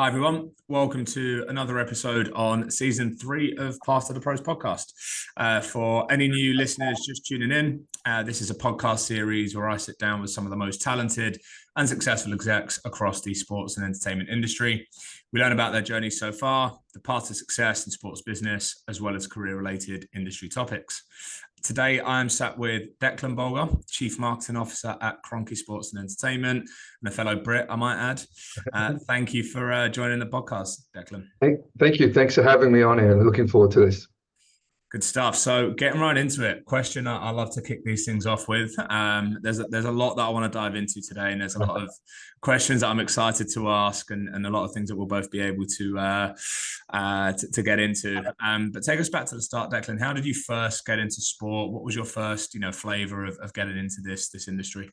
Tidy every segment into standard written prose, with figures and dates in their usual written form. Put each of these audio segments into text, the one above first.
Hi, everyone. Welcome to another episode on season 3 of Path to the Pros podcast. For any new listeners just tuning in, this is a podcast series where I sit down with some of the most talented and successful execs across the sports and entertainment industry. We learn about their journey so far, the path to success in sports business, as well as career-related industry topics. Today, I am sat with Declan Bodger, Chief Marketing Officer at Kroenke Sports Entertainment, and a fellow Brit, I might add. Thank you for joining the podcast, Declan. Thank you. Thanks for having me on here. Looking forward to this. Good stuff. So getting right into it, question I love to kick these things off with. There's a lot that I want to dive into today, and there's a lot of questions that I'm excited to ask, and a lot of things that we'll both be able to get into. But take us back to the start, Declan. How did you first get into sport? What was your first, flavor of getting into this industry?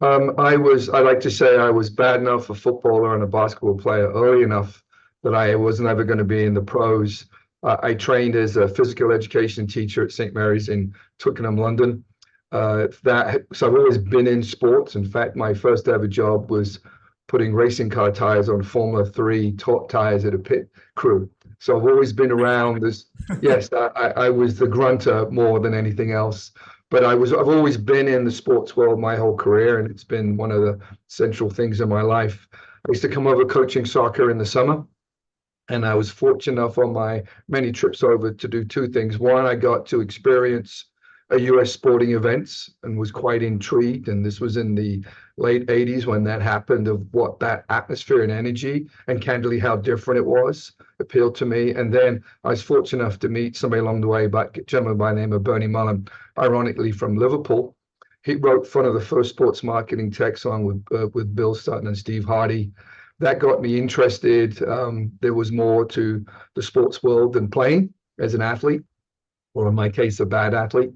I like to say I was bad enough a footballer and a basketball player early enough that I was never going to be in the pros. I trained as a physical education teacher at St. Mary's in Twickenham, London. So I've always been in sports. In fact, my first ever job was putting racing car tires on Formula 3 top tires at a pit crew. So I've always been around this. Yes, I was the grunter more than anything else. But I've always been in the sports world my whole career, and it's been one of the central things in my life. I used to come over coaching soccer in the summer. And I was fortunate enough on my many trips over to do two things. One, I got to experience a US sporting events and was quite intrigued. And this was in the late 80s when that happened, of what that atmosphere and energy, and candidly how different it was, appealed to me. And then I was fortunate enough to meet somebody along the way, a gentleman by the name of Bernie Mullen, ironically from Liverpool. He wrote one of the first sports marketing tech song with Bill Sutton and Steve Hardy. That got me interested. There was more to the sports world than playing as an athlete, or in my case, a bad athlete,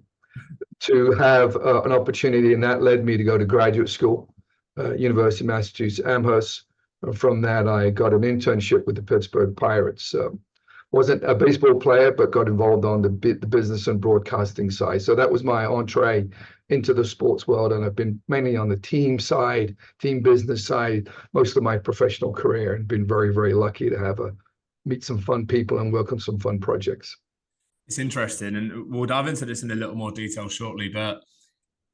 to have an opportunity. And that led me to go to graduate school, University of Massachusetts, Amherst. From that, I got an internship with the Pittsburgh Pirates. Wasn't a baseball player, but got involved on the business and broadcasting side. So that was my entree into the sports world. And I've been mainly on the team side, team business side, most of my professional career, and been very, very lucky to meet some fun people and work on some fun projects. It's interesting. And we'll dive into this in a little more detail shortly. But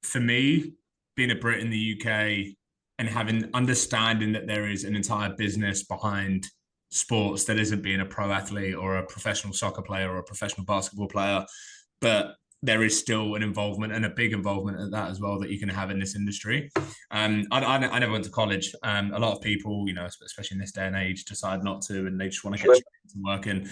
for me, being a Brit in the UK and understanding that there is an entire business behind sports that isn't being a pro athlete or a professional soccer player or a professional basketball player, but there is still an involvement, and a big involvement at that as well, that you can have in this industry. I never went to college. A lot of people, especially in this day and age, decide not to, and they just want to get straight into working.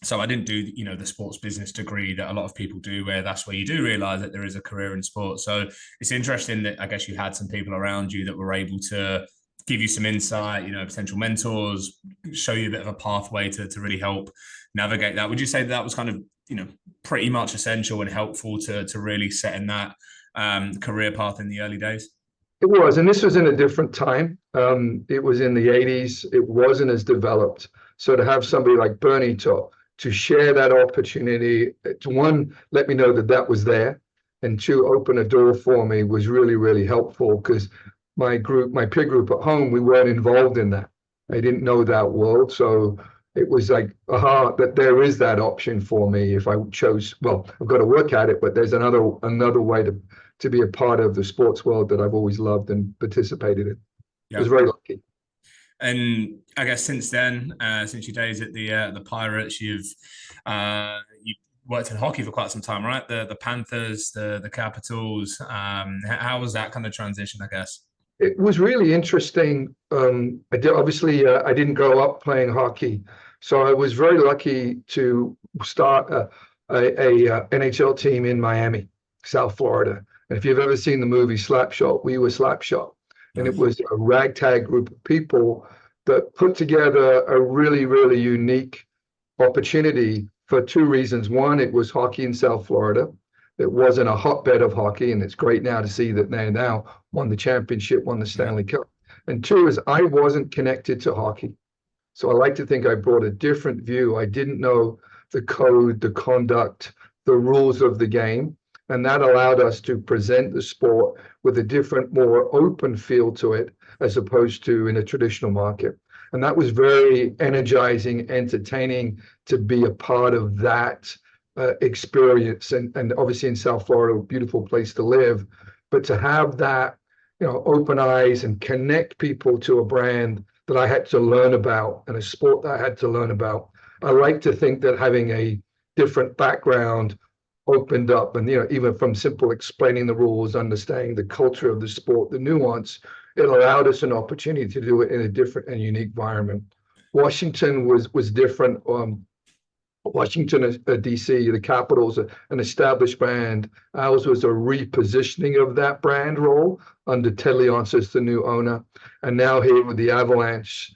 So I didn't do, the sports business degree that a lot of people do, where that's where you do realize that there is a career in sports. So it's interesting that I guess you had some people around you that were able to give you some insight, potential mentors, show you a bit of a pathway to really help navigate that. Would you say that was kind of, pretty much essential and helpful to really setting that career path in the early days? It was, and this was in a different time. It was in the 80s. It wasn't as developed. So to have somebody like Bernie to share that opportunity, to one, let me know that was there, and two, open a door for me was really, really helpful, because my peer group at home, we weren't involved in that. I didn't know that world. So it was like, that there is that option for me if I chose. Well, I've got to work at it, but there's another way to be a part of the sports world that I've always loved and participated in. Yeah. I was very lucky. And I guess since then, since your days at the Pirates, you've worked in hockey for quite some time, right? The Panthers, the Capitals. How was that kind of transition, I guess? It was really interesting. I didn't grow up playing hockey, so I was very lucky to start a NHL team in Miami, South Florida. And if you've ever seen the movie Slapshot, we were Slapshot. And it was a ragtag group of people that put together a really, really unique opportunity for two reasons. One, it was hockey in South Florida. It wasn't a hotbed of hockey, and it's great now to see that they now won the championship, won the Stanley Cup. And two is I wasn't connected to hockey. So I like to think I brought a different view. I didn't know the code, the conduct, the rules of the game. And that allowed us to present the sport with a different, more open feel to it, as opposed to in a traditional market. And that was very energizing, entertaining to be a part of that experience. And obviously in South Florida, a beautiful place to live, but to have that, open eyes and connect people to a brand that I had to learn about and a sport that I had to learn about. I like to think that having a different background opened up, and even from simple explaining the rules, understanding the culture of the sport, the nuance, it allowed us an opportunity to do it in a different and unique environment. Washington was different. Washington, DC, the Capitals, an established brand. Ours was a repositioning of that brand role under Ted Leonsis, the new owner. And now here with the Avalanche,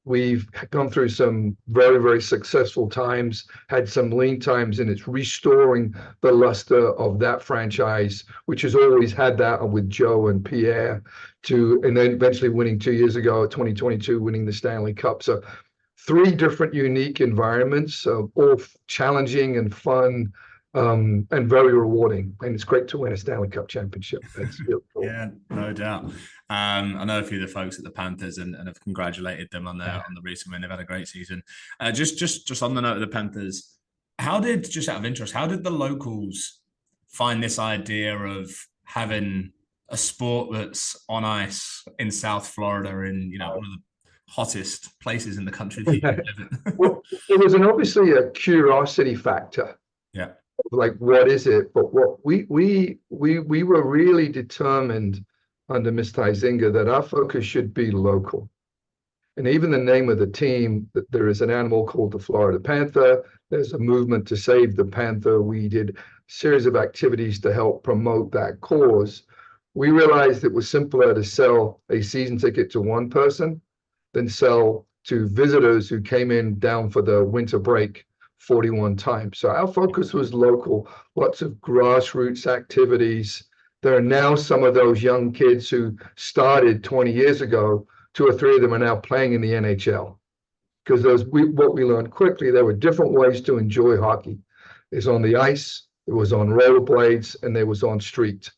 we've gone through some very, very successful times, had some lean times, and it's restoring the luster of that franchise, which has always had that with Joe and Pierre, and then eventually winning 2 years ago, 2022, winning the Stanley Cup. So 3 different unique environments, all challenging and fun, and very rewarding. And it's great to win a Stanley Cup championship. That's really cool. Yeah, no doubt. I know a few of the folks at the Panthers and have congratulated them on the recent win. They've had a great season. Just on the note of the Panthers, just out of interest, how did the locals find this idea of having a sport that's on ice in South Florida in one of the hottest places in the country that you live in? Well, it was obviously a curiosity factor. Yeah. Like, what is it? But what we were really determined under Mr. Huizinga that our focus should be local. And even the name of the team, that there is an animal called the Florida Panther. There's a movement to save the panther. We did a series of activities to help promote that cause. We realized it was simpler to sell a season ticket to one person than sell to visitors who came in down for the winter break 41 times. So our focus was local, lots of grassroots activities. There are now some of those young kids who started 20 years ago, 2 or 3 of them are now playing in the NHL. Because what we learned quickly, there were different ways to enjoy hockey. It's on the ice, it was on rollerblades, and there was on street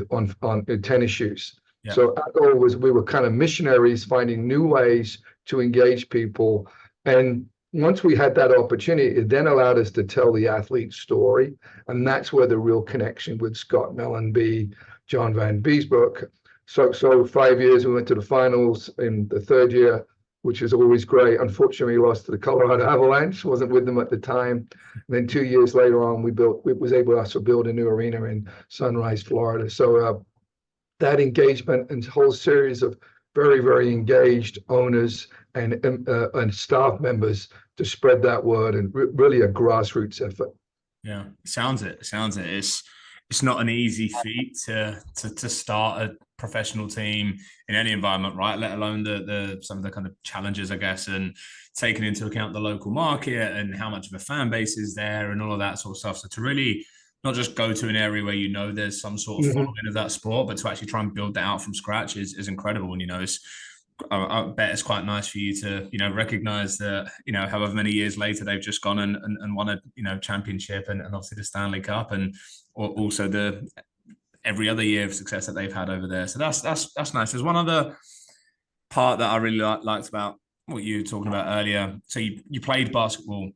on tennis shoes. Yeah. So our goal was we were kind of missionaries finding new ways to engage people. And once we had that opportunity, it then allowed us to tell the athlete's story. And that's where the real connection with Scott Mellenby, John Van Beesbrook. So 5 years, we went to the finals in the 3rd year, which is always great. Unfortunately, we lost to the Colorado Avalanche, wasn't with them at the time. And then 2 years later on, we was able to build a new arena in Sunrise, Florida. So that engagement and whole series of very, very engaged owners and staff members to spread that word, and really a grassroots effort. Yeah, sounds it. It's not an easy feat to start a professional team in any environment, right? Let alone some of the kind of challenges, I guess, and taking into account the local market and how much of a fan base is there and all of that sort of stuff. So to really not just go to an area where there's some sort of following of that sport, but to actually try and build that out from scratch is incredible. And I bet it's quite nice for you to recognize that however many years later they've just gone and won a championship and obviously the Stanley Cup and also the every other year of success that they've had over there. So that's nice. There's one other part that I really liked about what you were talking about earlier. So you played basketball,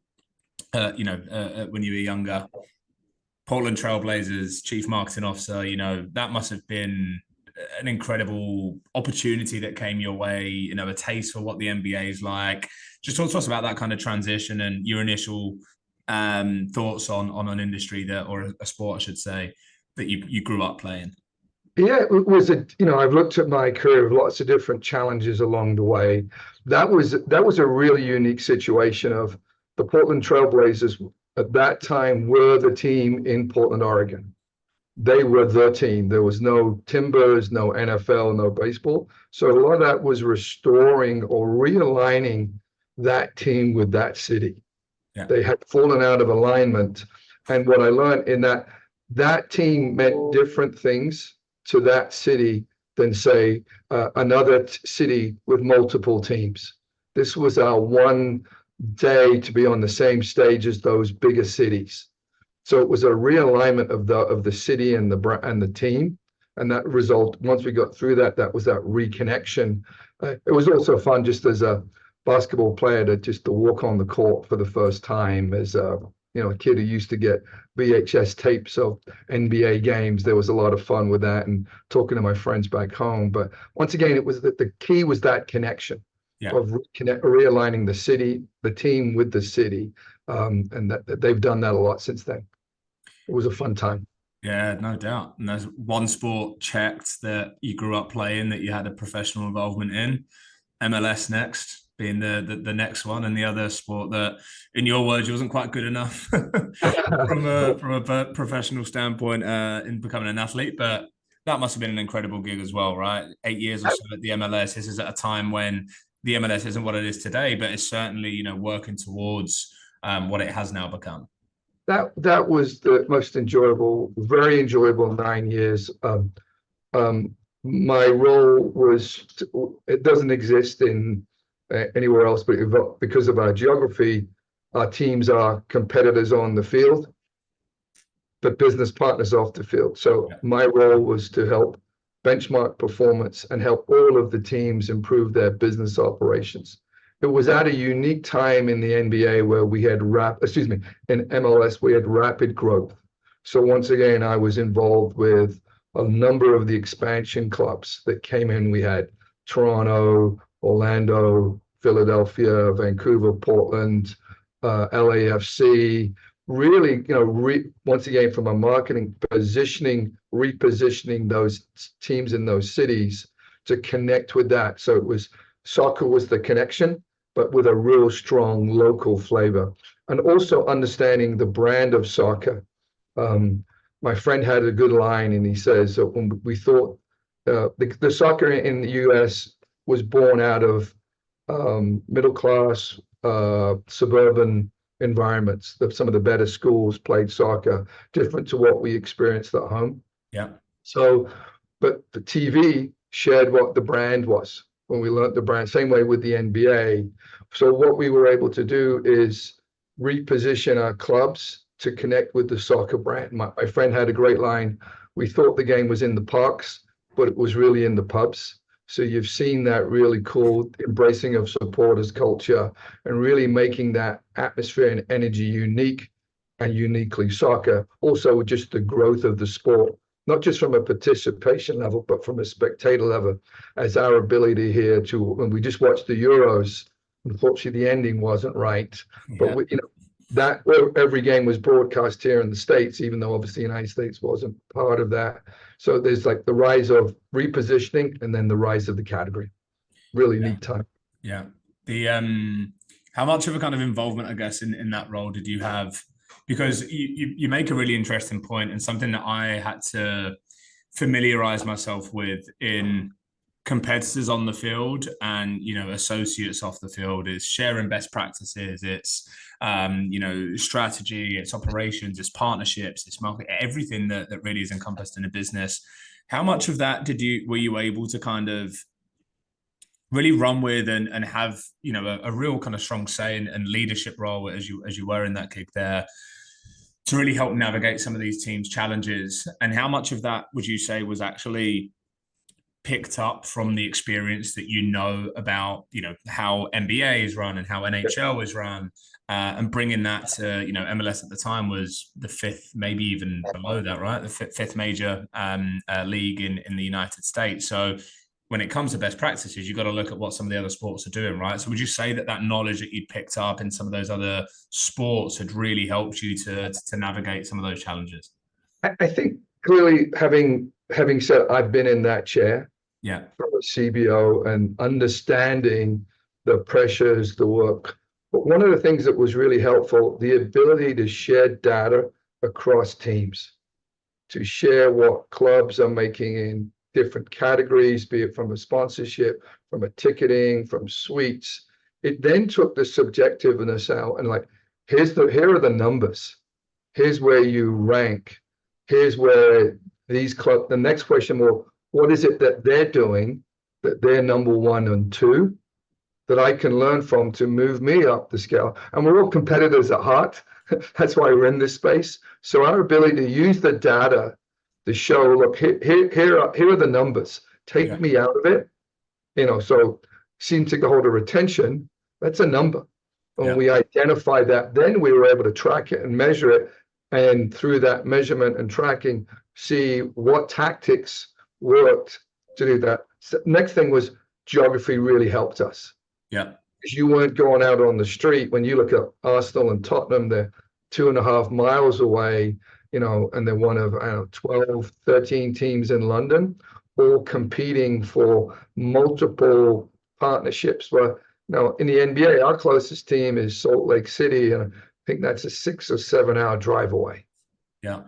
when you were younger. Portland Trailblazers chief marketing officer. That must have been an incredible opportunity that came your way. A taste for what the NBA is like. Just talk to us about that kind of transition and your initial thoughts on an industry or a sport, I should say, that you grew up playing. Yeah, it was I've looked at my career with lots of different challenges along the way. That was a really unique situation of the Portland Trailblazers at that time were the team in Portland, Oregon. They were the team. There was no Timbers, no NFL, no baseball. So a lot of that was restoring or realigning that team with that city. Yeah. They had fallen out of alignment. And what I learned in that team meant different things to that city than, say, another city with multiple teams. This was our one day to be on the same stage as those bigger cities. So it was a realignment of the city and the team. And that result, once we got through that was that reconnection. It was also fun just as a basketball player to walk on the court for the first time as a a kid who used to get VHS tapes of NBA games. There was a lot of fun with that and talking to my friends back home. But once again, it was that the key was that connection of realigning the team with the city, and that they've done that a lot since then. It was a fun time. Yeah, no doubt. And there's one sport checked that you grew up playing that you had a professional involvement in. MLS next being the next one, and the other sport that, in your words, wasn't quite good enough from a professional standpoint in becoming an athlete. But that must have been an incredible gig as well, right? 8 years or so at the MLS. This is at a time when the MLS isn't what it is today, but it's certainly working towards what it has now become. That was the most enjoyable, very enjoyable 9 years. My role it doesn't exist in anywhere else, but because of our geography, our teams are competitors on the field, but business partners off the field. So my role was to help benchmark performance and help all of the teams improve their business operations. It was at a unique time in the NBA where we had in MLS, we had rapid growth. So once again, I was involved with a number of the expansion clubs that came in. We had Toronto, Orlando, Philadelphia, Vancouver, Portland, LAFC. Really, once again, from a marketing repositioning those teams in those cities to connect with that. So soccer was the connection, but with a real strong local flavor, and also understanding the brand of soccer. My friend had a good line, and he says that when we thought the soccer in the US was born out of middle class suburban environments. Some of the better schools played soccer, different to what we experienced at home. Yeah. So, but the TV shared what the brand was when we learned the brand. Same way with the NBA. So what we were able to do is reposition our clubs to connect with the soccer brand. My friend had a great line. We thought the game was in the parks, but it was really in the pubs. So you've seen that really cool embracing of supporters culture and really making that atmosphere and energy unique and uniquely soccer. Also, just the growth of the sport, not just from a participation level, but from a spectator level, as our ability here to, when we just watched the Euros, unfortunately the ending wasn't right, but that every game was broadcast here in the States, even though obviously the United States wasn't part of that. So there's like the rise of repositioning and then the rise of the category. Really neat time. Yeah. The how much of a kind of involvement, I guess, in that role did you have? Because you make a really interesting point, and something that I had to familiarize myself with in competitors on the field and associates off the field is sharing best practices. It's strategy, it's operations, it's partnerships, it's market, everything that really is encompassed in a business. How much of that were you able to kind of really run with and have a real kind of strong say and leadership role as you were in that gig there to really help navigate some of these teams' challenges? And how much of that would you say was actually picked up from the experience that about how NBA is run and how NHL is run, and bringing that to MLS at the time was the fifth, maybe even below that, right? The fifth major league in the United States. So when it comes to best practices, you've got to look at what some of the other sports are doing, right? So would you say that knowledge that you'd picked up in some of those other sports had really helped you to navigate some of those challenges? I think clearly having said I've been in that chair, from a CBO, and understanding the pressures, the work. But one of the things that was really helpful, the ability to share data across teams, to share what clubs are making in different categories, be it from a sponsorship, from a ticketing, from suites. It then took the subjectiveness out and here are the numbers. Here's where you rank. Here's where these clubs, the next question, well, what is it that they're doing that they're number 1 and 2 that I can learn from to move me up the scale? And we're all competitors at heart. That's why we're in this space. So our ability to use the data to show, look, here are the numbers. Take me out of it So season ticket holder retention, that's a number. When Yeah. we identified that, then we were able to track it and measure it. And through that measurement and tracking, see what tactics worked to do that. So next thing was geography really helped us. Yeah. Because you weren't going out on the street. When you look at Arsenal and Tottenham, they're 2.5 miles away, and they're one of 12, 13 teams in London, all competing for multiple partnerships. Where in the NBA, our closest team is Salt Lake City, and I think that's a 6 or 7 hour drive away. Yeah.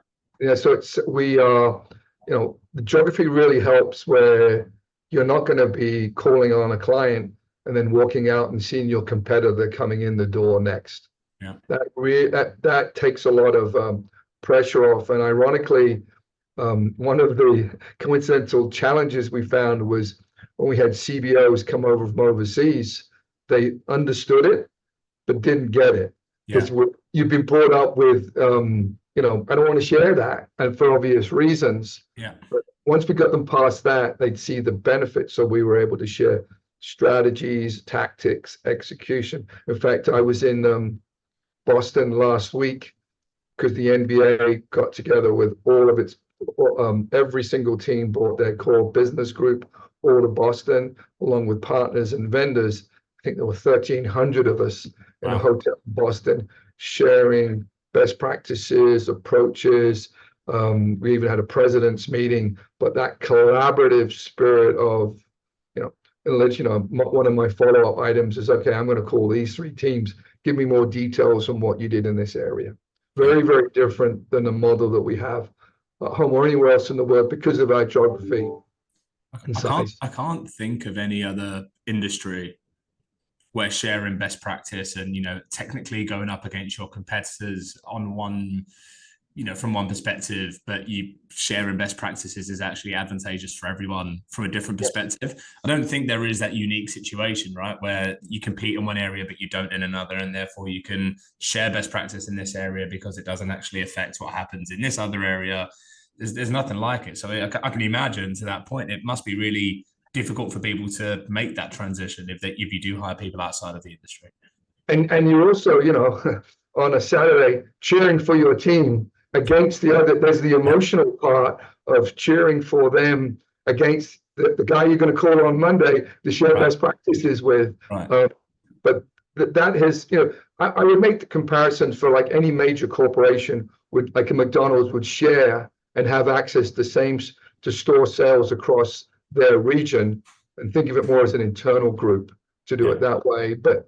So the geography really helps, where you're not going to be calling on a client and then walking out and seeing your competitor coming in the door next. Yeah. That takes a lot of pressure off. And ironically, one of the coincidental challenges we found was when we had CBOs come over from overseas, they understood it, but didn't get it. Because you've been brought up with, I don't want to share that, and for obvious reasons. Yeah. But once we got them past that, they'd see the benefits. So we were able to share strategies, tactics, execution. In fact, I was in Boston last week because the NBA got together with all of its, every single team brought their core business group all to Boston, along with partners and vendors. I think there were 1,300 of us in a hotel in Boston, sharing best practices, approaches. We even had a president's meeting, but that collaborative spirit of, one of my follow-up items is, okay, I'm going to call these 3 teams. Give me more details on what you did in this area. Very, very different than the model that we have at home or anywhere else in the world because of our geography and size. I can't think of any other industry where sharing best practice and, technically going up against your competitors on one, from one perspective, but you sharing best practices is actually advantageous for everyone from a different perspective. I don't think there is that unique situation, right, where you compete in one area, but you don't in another. And therefore you can share best practice in this area because it doesn't actually affect what happens in this other area. There's nothing like it. So I can imagine to that point, it must be really difficult for people to make that transition if you do hire people outside of the industry. And you're also, on a Saturday cheering for your team against the other. There's the emotional part of cheering for them against the guy you're going to call on Monday to share best practices with. Right. But that has, I would make the comparison for like any major corporation would, like a McDonald's would share and have access to store sales across their region, and think of it more as an internal group to do it that way. But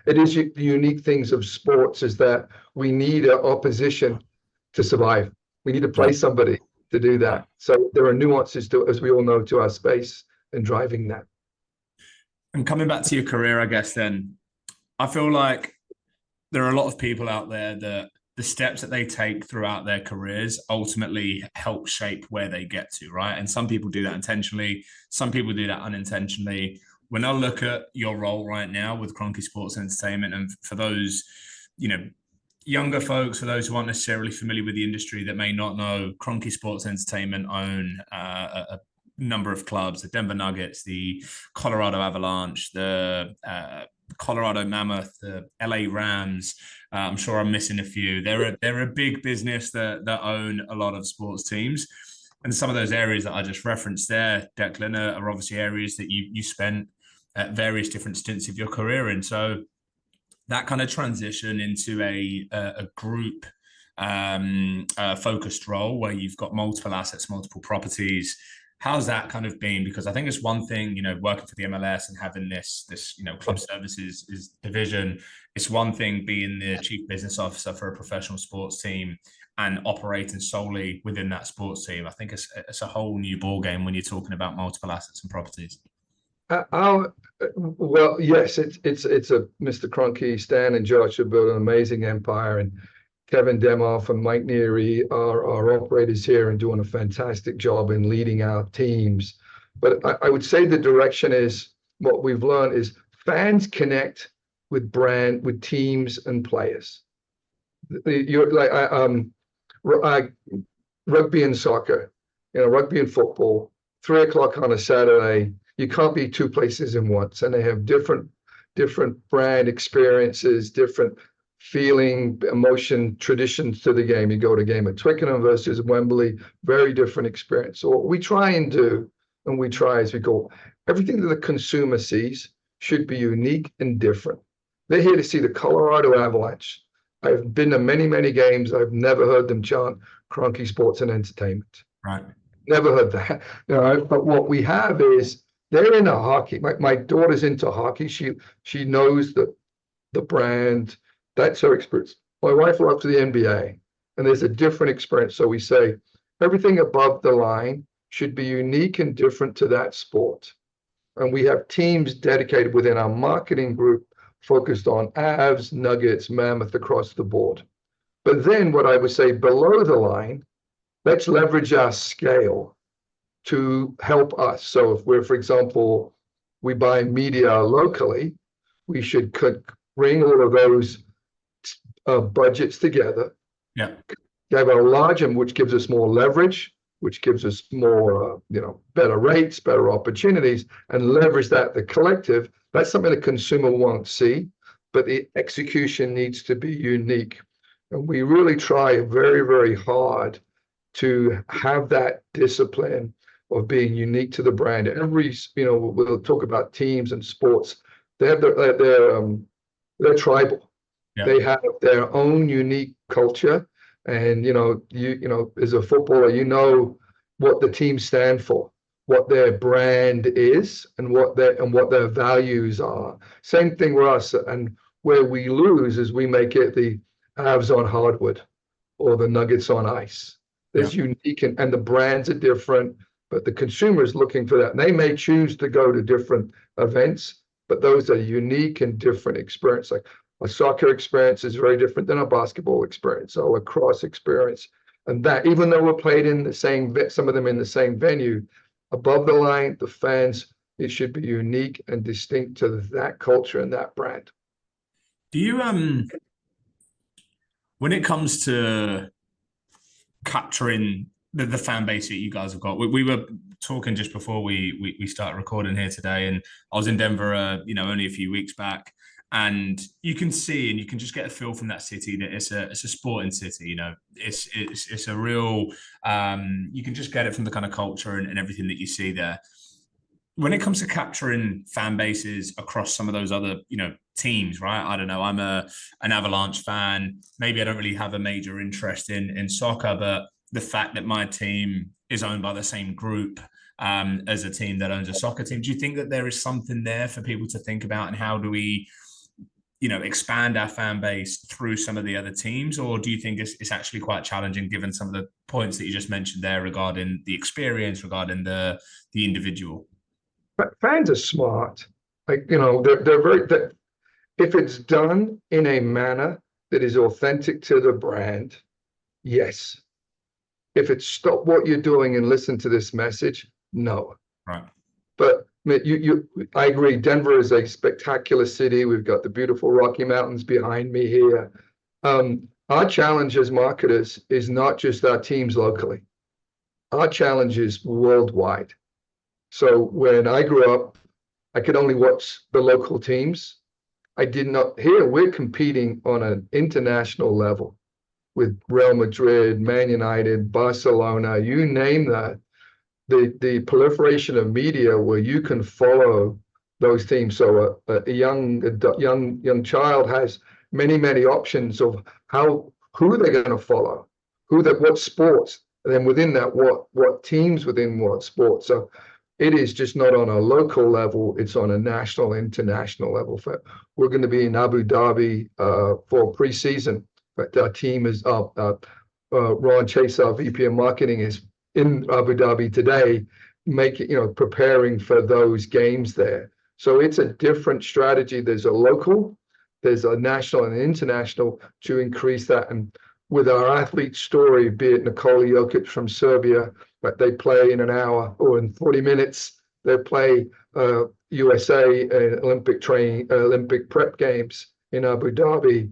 it is the unique things of sports is that we need an opposition to survive. We need to play somebody to do that. So there are nuances to, as we all know, to our space and driving that. And coming back to your career, I guess then, I feel like there are a lot of people out there that the steps that they take throughout their careers ultimately help shape where they get to, right? And some people do that intentionally. Some people do that unintentionally. When I look at your role right now with Kroenke Sports Entertainment, and for those, younger folks, for those who aren't necessarily familiar with the industry that may not know, Kroenke Sports Entertainment own a number of clubs: the Denver Nuggets, the Colorado Avalanche, the Colorado Mammoth, the LA Rams. I'm sure I'm missing a few. They're a big business that own a lot of sports teams. And some of those areas that I just referenced there, Declan, are obviously areas that you spent at various different stints of your career in. So that kind of transition into a group focused role where you've got multiple assets, multiple properties. How's that kind of been? Because I think it's one thing, working for the MLS and having this club services is division. It's one thing being the chief business officer for a professional sports team and operating solely within that sports team. I think it's a whole new ballgame when you're talking about multiple assets and properties. Well, yes, it's a Mr. Kroenke, Stan and Josh have built an amazing empire, and Kevin Demoff and Mike Neary are our operators here and doing a fantastic job in leading our teams. But I would say the direction is, what we've learned is fans connect with teams and players. You're like rugby and soccer, rugby and football, 3 o'clock on a Saturday. You can't be two places in once, and they have different brand experiences, different feeling, emotion, traditions to the game. You go to a game at Twickenham versus Wembley, very different experience. So what we try and do, and we try as we go, everything that the consumer sees should be unique and different. They're here to see the Colorado Avalanche. I've been to many, many games. I've never heard them chant Kroenke Sports and Entertainment. Right. Never heard that. But what we have is they're into hockey. My daughter's into hockey. She knows the brand. That's her experience. My wife loves the NBA, and there's a different experience. So we say everything above the line should be unique and different to that sport. And we have teams dedicated within our marketing group focused on Avs, Nuggets, Mammoth across the board. But then what I would say below the line, let's leverage our scale to help us. So if we're, for example, we buy media locally, we should bring all of those budgets together. Yeah. Have a larger, which gives us more leverage, which gives us more, better rates, better opportunities, and leverage that the collective. That's something the consumer won't see, but the execution needs to be unique. And we really try very, very hard to have that discipline of being unique to the brand. We'll talk about teams and sports. They have they're tribal. Yeah. They have their own unique culture. And, as a footballer, what the team stand for, what their brand is, and what their values are. Same thing with us. And where we lose is we make it the Avs on hardwood or the Nuggets on ice. There's unique and the brands are different, but the consumer is looking for that. And they may choose to go to different events, but those are unique and different experience. Like a soccer experience is very different than a basketball experience or a lacrosse experience. And that, even though we're played in the same, some of them in the same venue, above the line, the fans, it should be unique and distinct to that culture and that brand. Do you, when it comes to capturing the fan base that you guys have got, we were talking just before we started recording here today, and I was in Denver, only a few weeks back. And you can see, and you can just get a feel from that city that it's a sporting city. It's a real. You can just get it from the kind of culture and everything that you see there. When it comes to capturing fan bases across some of those other, teams, right? I don't know. I'm an Avalanche fan. Maybe I don't really have a major interest in soccer, but the fact that my team is owned by the same group as a team that owns a soccer team, do you think that there is something there for people to think about, and how do we expand our fan base through some of the other teams? Or do you think it's actually quite challenging given some of the points that you just mentioned there regarding the experience, regarding the individual? Fans are smart. They're very, if it's done in a manner that is authentic to the brand, yes. If it's stop what you're doing and listen to this message, no. Right. But I agree. Denver is a spectacular city. We've got the beautiful Rocky Mountains behind me here. Our challenge as marketers is not just our teams locally. Our challenge is worldwide. So when I grew up, I could only watch the local teams. I did not. Here, we're competing on an international level with Real Madrid, Man United, Barcelona, you name that. The proliferation of media where you can follow those teams. So a young child has many options of who they're going to follow, what sports, and then within that, what teams within what sports. So it is just not on a local level; it's on a national, international level. We're going to be in Abu Dhabi for preseason, but our team is up. Ron Chase, our VP of Marketing, is in Abu Dhabi today, preparing for those games there. So it's a different strategy. There's a local, there's a national and international to increase that. And with our athlete story, be it Nikola Jokic from Serbia, but they play in an hour or in 40 minutes, they play USA Olympic prep games in Abu Dhabi.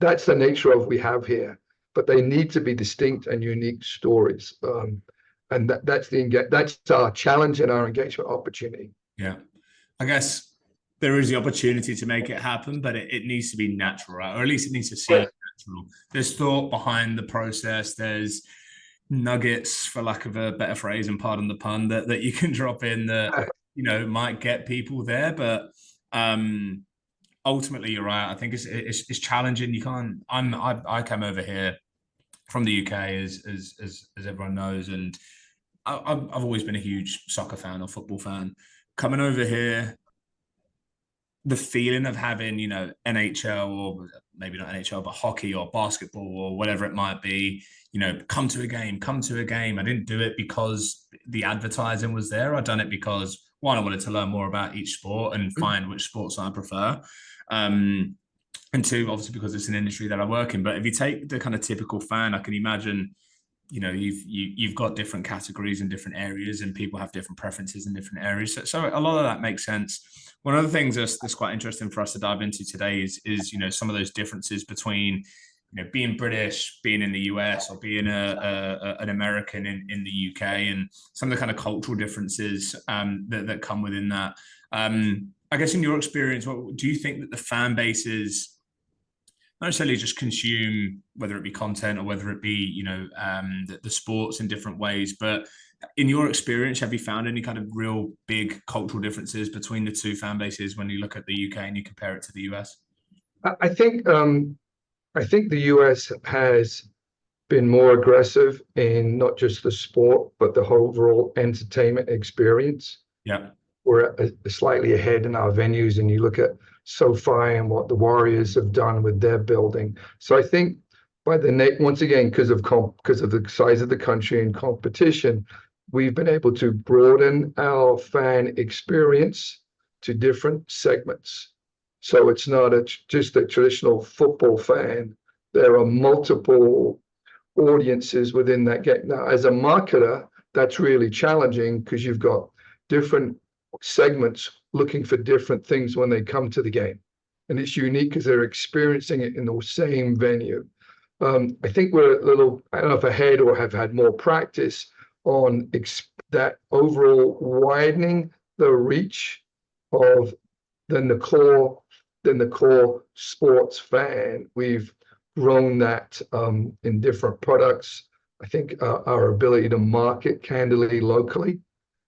That's the nature of we have here, but they need to be distinct and unique stories. And that's our challenge and our engagement opportunity. Yeah. I guess there is the opportunity to make it happen, but it needs to be natural, right? Or at least it needs to seem natural. There's thought behind the process. There's nuggets, for lack of a better phrase, and pardon the pun, that you can drop in that, might get people there. But ultimately, you're right. I think it's challenging. You can't. I came over here from the UK, as everyone knows, and I've always been a huge soccer fan or football fan. Coming over here, the feeling of having, NHL, or maybe not NHL, but hockey or basketball or whatever it might be, come to a game, come to a game. I didn't do it because the advertising was there. I done it because, one, I wanted to learn more about each sport and find which sports I prefer. And two, obviously, because it's an industry that I work in. But if you take the kind of typical fan, I can imagine, you've got different categories in different areas, and people have different preferences in different areas. So a lot of that makes sense. One of the things that's quite interesting for us to dive into today is some of those differences between being British, being in the US, or being an American in the UK, and some of the kind of cultural differences that come within that. I guess in your experience, what do you think that the fan bases not necessarily just consume, whether it be content or whether it be, the sports in different ways, but in your experience, have you found any kind of real big cultural differences between the two fan bases when you look at the UK and you compare it to the US? I think the US has been more aggressive in not just the sport, but the overall entertainment experience. Yeah. We're slightly ahead in our venues, and you look at SoFi and what the Warriors have done with their building. So I think once again, because of the size of the country and competition, we've been able to broaden our fan experience to different segments. So it's not just a traditional football fan. There are multiple audiences within that game. Now, as a marketer, that's really challenging because you've got different segments looking for different things when they come to the game. And it's unique because they're experiencing it in the same venue. I think we're a little, I don't know if ahead or have had more practice on that overall widening the reach of than the core sports fan. We've grown that in different products. I think our ability to market candidly locally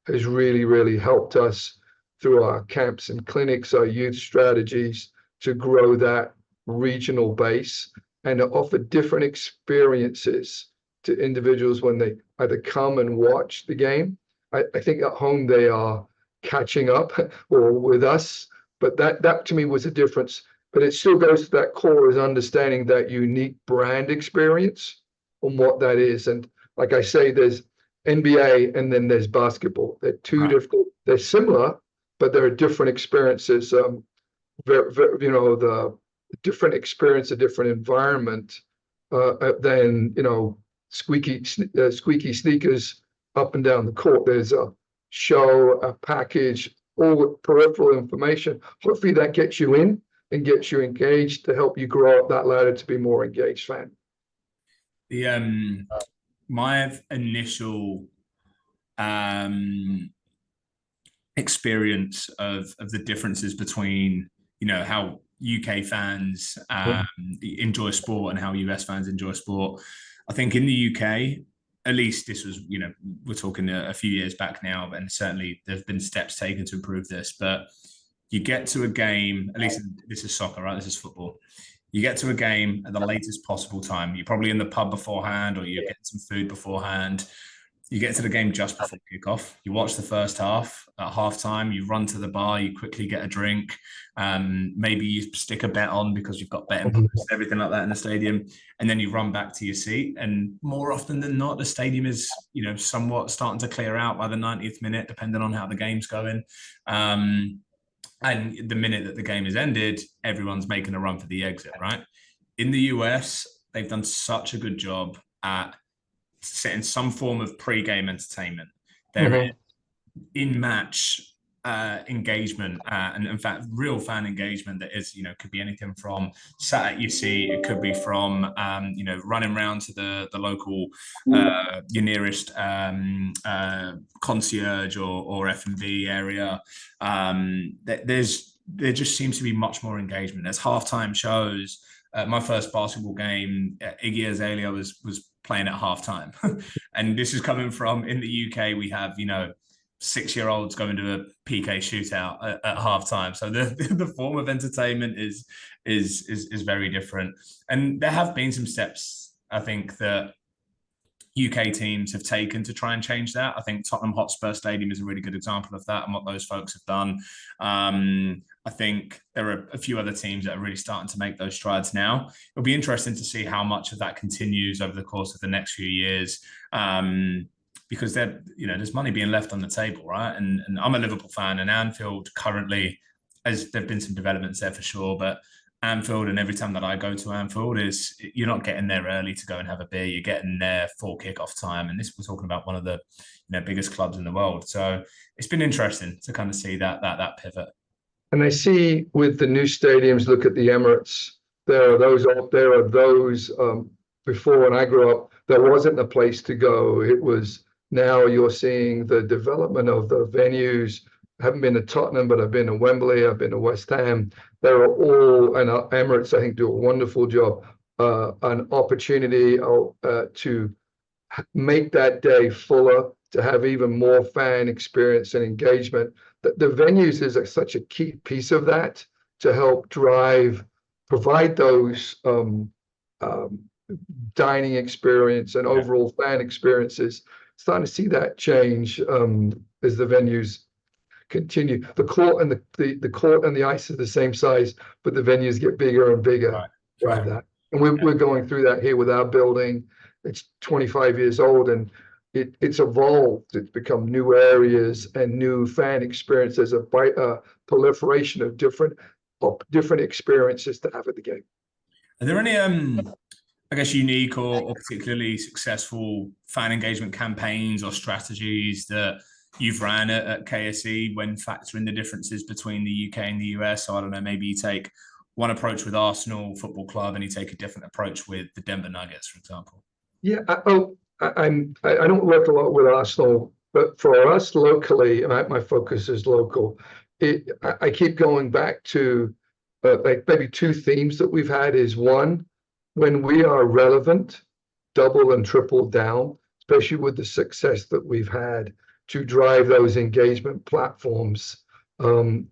has really, really helped us through our camps and clinics, our youth strategies, to grow that regional base and to offer different experiences to individuals when they either come and watch the game. I think at home they are catching up or with us, but that to me was a difference. But it still goes to that core, is understanding that unique brand experience and what that is. And like I say, there's NBA and then there's basketball. They're two different, they're similar, but there are different experiences. The different experience, a different environment than, squeaky sneakers up and down the court. There's a show, a package, all peripheral information. Hopefully that gets you in and gets you engaged to help you grow up that ladder to be more engaged fan. My initial experience of the differences between how UK fans enjoy sport and how US fans enjoy sport. I think in the UK, at least this was, we're talking a few years back now, and certainly there's been steps taken to improve this, but you get to a game, at least this is soccer, right? This is football. You get to a game at the latest possible time. You're probably in the pub beforehand, or you're getting some food beforehand. You get to the game just before kickoff. You watch the first half. At halftime, you run to the bar. You quickly get a drink. Maybe you stick a bet on because you've got betting points, everything like that in the stadium, and then you run back to your seat. And more often than not, the stadium is somewhat starting to clear out by the 90th minute, depending on how the game's going. And the minute that the game is ended, everyone's making a run for the exit. Right? In the US, they've done such a good job at setting some form of pre-game entertainment. There is in-match engagement and in fact real fan engagement that is, could be anything from sat at your seat, it could be from running around to the local your nearest concierge or F&B area. There just seems to be much more engagement. There's halftime shows. My first basketball game, Iggy Azalea was playing at halftime. And this is coming from, in the UK, we have, 6-year-olds going to a PK shootout at halftime. So the form of entertainment is very different. And there have been some steps, I think, that UK teams have taken to try and change that. I think Tottenham Hotspur Stadium is a really good example of that and what those folks have done. I think there are a few other teams that are really starting to make those strides now. It'll be interesting to see how much of that continues over the course of the next few years, because there's money being left on the table, right? And I'm a Liverpool fan, and Anfield currently, as there've been some developments there for sure, but Anfield, and every time that I go to Anfield, you're not getting there early to go and have a beer. You're getting there for kickoff time, and we're talking about one of the biggest clubs in the world. So it's been interesting to kind of see that pivot. And I see with the new stadiums, look at the Emirates. There are those out there. Before, when I grew up, there wasn't a place to go. It was, now you're seeing the development of the venues. I haven't been to Tottenham, but I've been to Wembley, I've been to West Ham. There are all, and Emirates, I think, do a wonderful job, an opportunity to make that day fuller, to have even more fan experience and engagement. The venues is such a key piece of that, to help provide those dining experience and overall fan experiences. Starting to see that change as the venues continue. The court and the court and the ice is the same size, but the venues get bigger and bigger. Right. That. And we're going through that here with our building. It's 25 years old, and it's evolved. It's become new areas and new fan experiences, a proliferation of different experiences to have at the game. Are there any I guess unique or particularly successful fan engagement campaigns or strategies that you've ran at KSE when factoring the differences between the UK and the US? So I don't know, maybe you take one approach with Arsenal Football Club and you take a different approach with the Denver Nuggets, for example. Yeah, I don't work a lot with Arsenal, but for us locally, my focus is local. I keep going back to like maybe two themes that we've had is, one, when we are relevant, double and triple down, especially with the success that we've had to drive those engagement platforms and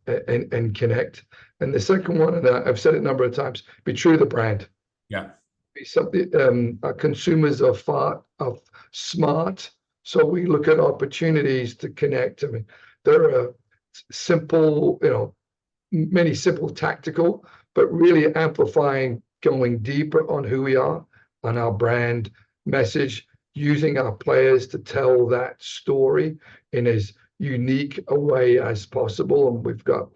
connect. And the second one, and I've said it a number of times, be true to the brand. Yeah. Be something, our consumers are smart, so we look at opportunities to connect. I mean, there are simple, many simple tactical, but really amplifying, going deeper on who we are, on our brand message, using our players to tell that story in as unique a way as possible. And we've got,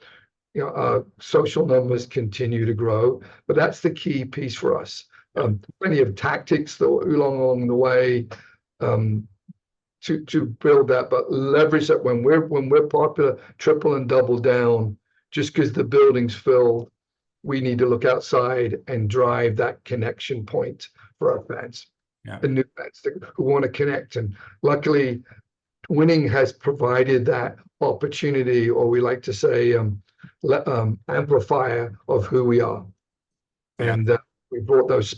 our social numbers continue to grow, but that's the key piece for us. Plenty of tactics along the way to build that, but leverage that when we're popular, triple and double down. Just because the building's filled, we need to look outside and drive that connection point for our fans, the new fans who want to connect. And luckily, winning has provided that opportunity, or we like to say, amplifier of who we are. And we brought those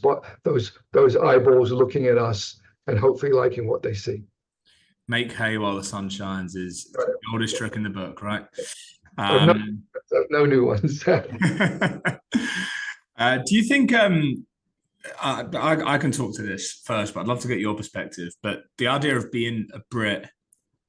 eyeballs looking at us and hopefully liking what they see. Make hay while the sun shines is the oldest trick in the book, right? No new ones. Do you think I can talk to this first, but I'd love to get your perspective. But the idea of being a Brit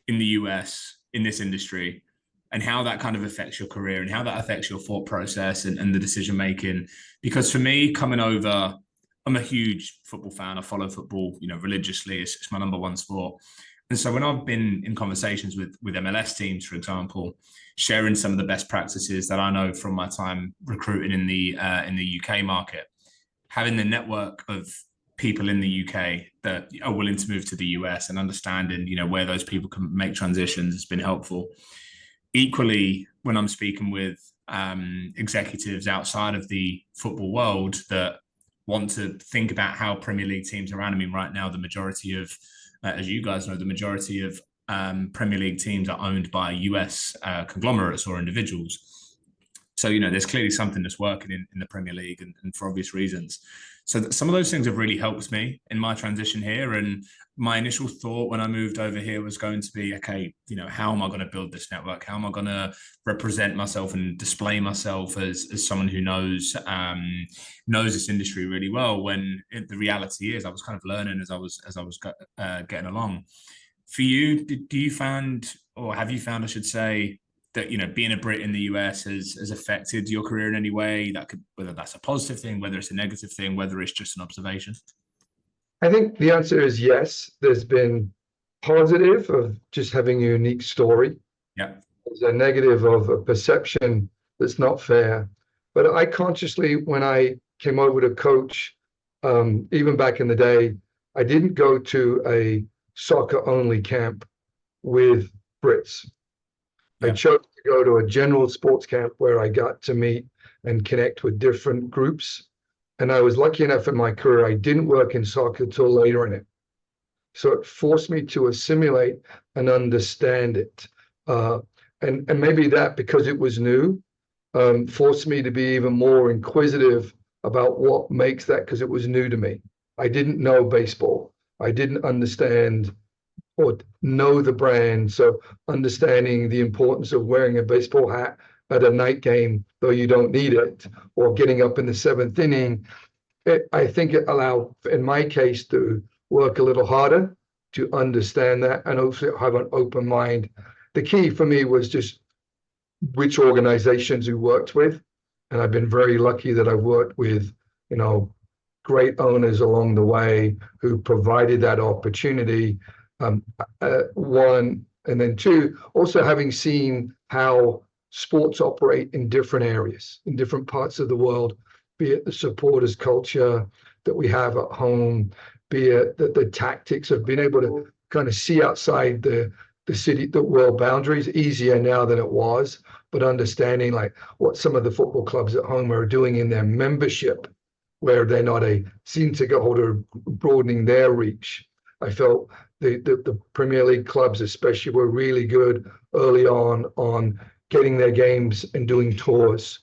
in the US in this industry, and how that kind of affects your career and how that affects your thought process and the decision making. Because for me, coming over, I'm a huge football fan. I follow football, religiously. It's my number one sport. And so when I've been in conversations with MLS teams, for example, sharing some of the best practices that I know from my time recruiting in the UK market, having the network of people in the UK that are willing to move to the US and understanding, where those people can make transitions has been helpful. equally, when I'm speaking with executives outside of the football world that want to think about how Premier League teams are run. I mean, right now, the majority of, as you guys know, the majority of Premier League teams are owned by US conglomerates or individuals. So, there's clearly something that's working in the Premier League and for obvious reasons. So some of those things have really helped me in my transition here. And my initial thought when I moved over here was going to be, okay, how am I going to build this network? How am I going to represent myself and display myself as someone who knows this industry really well? When the reality is, I was kind of learning as I was getting along. For you, do you find, or have you found, I should say, that being a Brit in the US has affected your career in any way? That could, whether that's a positive thing, whether it's a negative thing, whether it's just an observation. I think the answer is yes. There's been positive of just having a unique story. Yeah. There's a negative of a perception that's not fair. But I consciously, when I came over to coach, even back in the day, I didn't go to a soccer only camp with Brits. Yeah. I chose to go to a general sports camp where I got to meet and connect with different groups. And I was lucky enough in my career, I didn't work in soccer till later in it. So it forced me to assimilate and understand it. And maybe that, because it was new, forced me to be even more inquisitive about what makes that, because it was new to me. I didn't know baseball. I didn't understand or know the brand. So understanding the importance of wearing a baseball hat at a night game, though you don't need it, or getting up in the seventh inning, I think it allowed, in my case, to work a little harder to understand that and also have an open mind. The key for me was just which organizations we worked with. And I've been very lucky that I worked with, great owners along the way who provided that opportunity. One, and then two, also having seen how sports operate in different areas, in different parts of the world, be it the supporters culture that we have at home, be it the tactics of being able to kind of see outside the city, the world boundaries, easier now than it was, but understanding like what some of the football clubs at home are doing in their membership, where they're not a season ticket holder, broadening their reach. I felt the Premier League clubs especially were really good early on getting their games and doing tours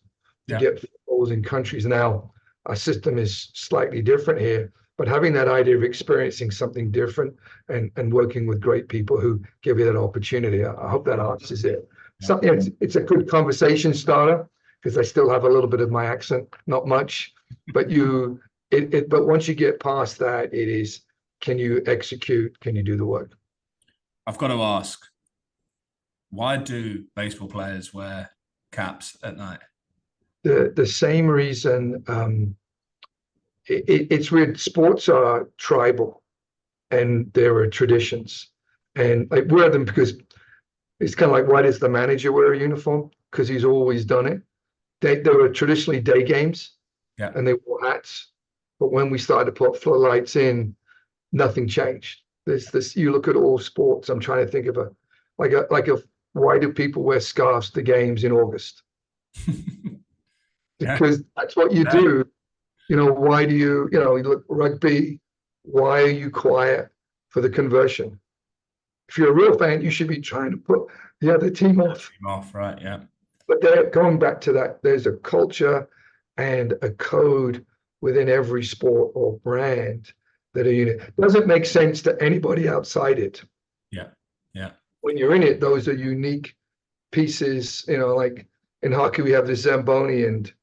to get footballs in countries. Now, our system is slightly different here, but having that idea of experiencing something different and working with great people who give you that opportunity, I hope that answers it. Something, it's a good conversation starter, because I still have a little bit of my accent, not much, but but once you get past that, it is, can you execute? Can you do the work? I've got to ask, why do baseball players wear caps at night? The same reason. It's weird. Sports are tribal, and there are traditions, and I wear them because it's kind of like, why does the manager wear a uniform? Because he's always done it. They were traditionally day games, and they wore hats. But when we started to put floodlights in, nothing changed. There's this. You look at all sports. I'm trying to think of why do people wear scarves to games in August? Because that's what you do. Why do you look rugby? Why are you quiet for the conversion? If you're a real fan, you should be trying to put the other team off. Right? Yeah. But going back to that, there's a culture and a code within every sport or brand that are unique. Doesn't make sense to anybody outside it. Yeah. When you're in it, those are unique pieces. Like in hockey, we have the Zamboni, and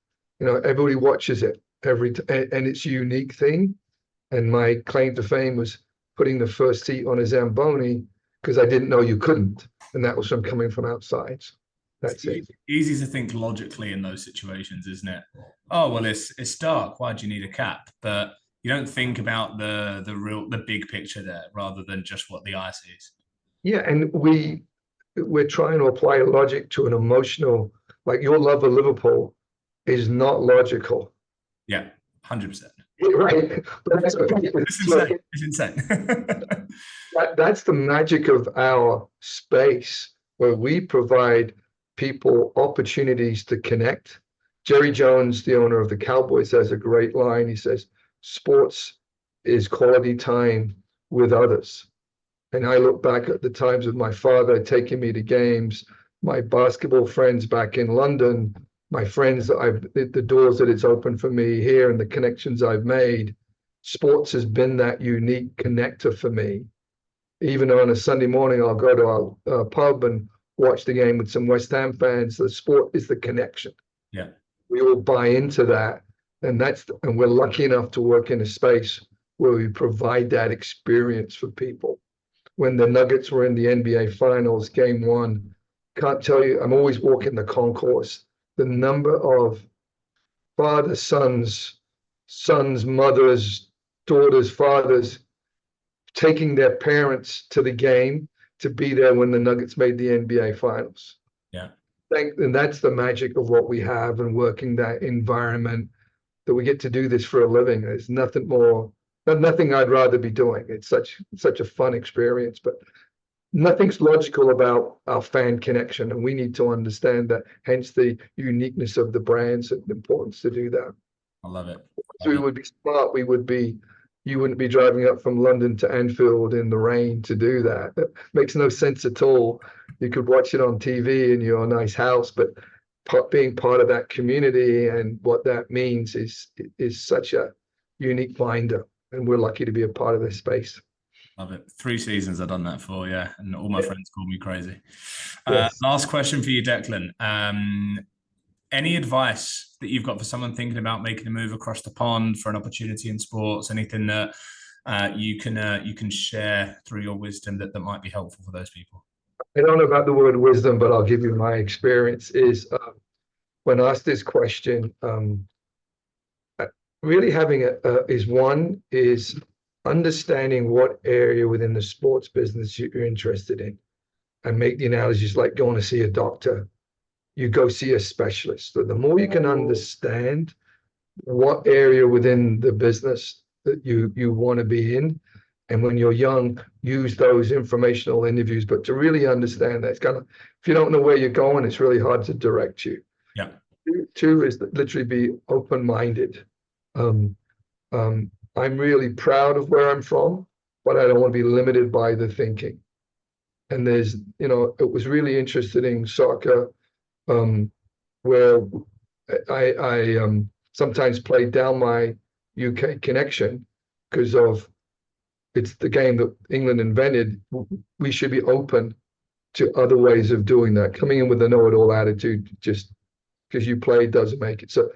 everybody watches it and it's a unique thing. And my claim to fame was putting the first seat on a Zamboni because I didn't know you couldn't, and that was from coming from outside. That's it. Easy to think logically in those situations, isn't it? Oh well, it's dark. Why do you need a cap? But you don't think about the big picture there, rather than just what the eye sees. Yeah, and we're trying to apply logic to an emotional, like your love of Liverpool is not logical. Yeah, 100%. Right. But that's it's insane. That's the magic of our space, where we provide people opportunities to connect. Jerry Jones, the owner of the Cowboys, has a great line. He says, sports is quality time with others. And I look back at the times with my father taking me to games, my basketball friends back in London, my friends that the doors that it's opened for me here and the connections I've made. Sports has been that unique connector for me. Even on a Sunday morning, I'll go to our pub and watch the game with some West Ham fans. The sport is the connection. Yeah. We all buy into that. And we're lucky enough to work in a space where we provide that experience for people. When the Nuggets were in the NBA Finals, Game 1, can't tell you, I'm always walking the concourse. The number of fathers, sons, mothers, daughters, fathers taking their parents to the game to be there when the Nuggets made the NBA Finals. Yeah. And that's the magic of what we have and working that environment that we get to do this for a living. There's nothing I'd rather be doing. It's such a fun experience, but nothing's logical about our fan connection, and we need to understand that, hence the uniqueness of the brands and the importance to do that. I love it. So we would be smart. You wouldn't be driving up from London to Anfield in the rain to do that. It makes no sense at all. You could watch it on TV in your nice house, but being part of that community and what that means is such a unique binder, and we're lucky to be a part of this space. Love it. 3 seasons I've done that for, yeah. And all my friends call me crazy. Yes. Last question for you, Declan. Any advice that you've got for someone thinking about making a move across the pond for an opportunity in sports? Anything that you can share through your wisdom that might be helpful for those people? I don't know about the word wisdom, but I'll give you my experience is when asked this question, really having is understanding what area within the sports business you're interested in, and make the analogies like going to see a doctor. You go see a specialist. So the more you can understand what area within the business that you want to be in, and when you're young, use those informational interviews. But to really understand that, it's kind of, if you don't know where you're going, it's really hard to direct you. Yeah. 2 is literally be open-minded. I'm really proud of where I'm from, but I don't want to be limited by the thinking. And there's, it was really interesting soccer, where I sometimes play down my UK connection because of it's the game that England invented. We should be open to other ways of doing that. Coming in with a know-it-all attitude just because you play doesn't make it. So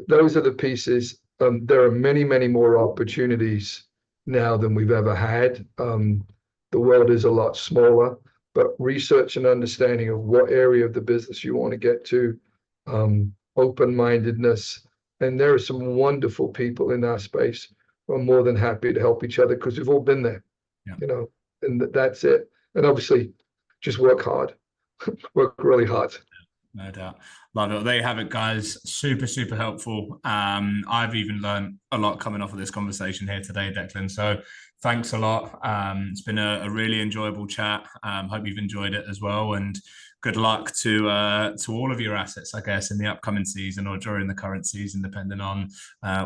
those are the pieces. There are many, many more opportunities now than we've ever had. The world is a lot smaller, but research and understanding of what area of the business you want to get to, open-mindedness. And there are some wonderful people in our space who are more than happy to help each other because we've all been there, and that's it. And obviously, just work hard, work really hard. No doubt. Love it. There you have it, guys. Super, super helpful. I've even learned a lot coming off of this conversation here today, Declan. So thanks a lot. It's been a really enjoyable chat. Hope you've enjoyed it as well. And good luck to all of your assets, I guess, in the upcoming season or during the current season, depending on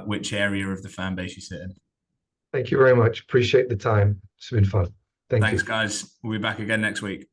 which area of the fan base you sit in. Thank you very much. Appreciate the time. It's been fun. Thanks, guys. We'll be back again next week.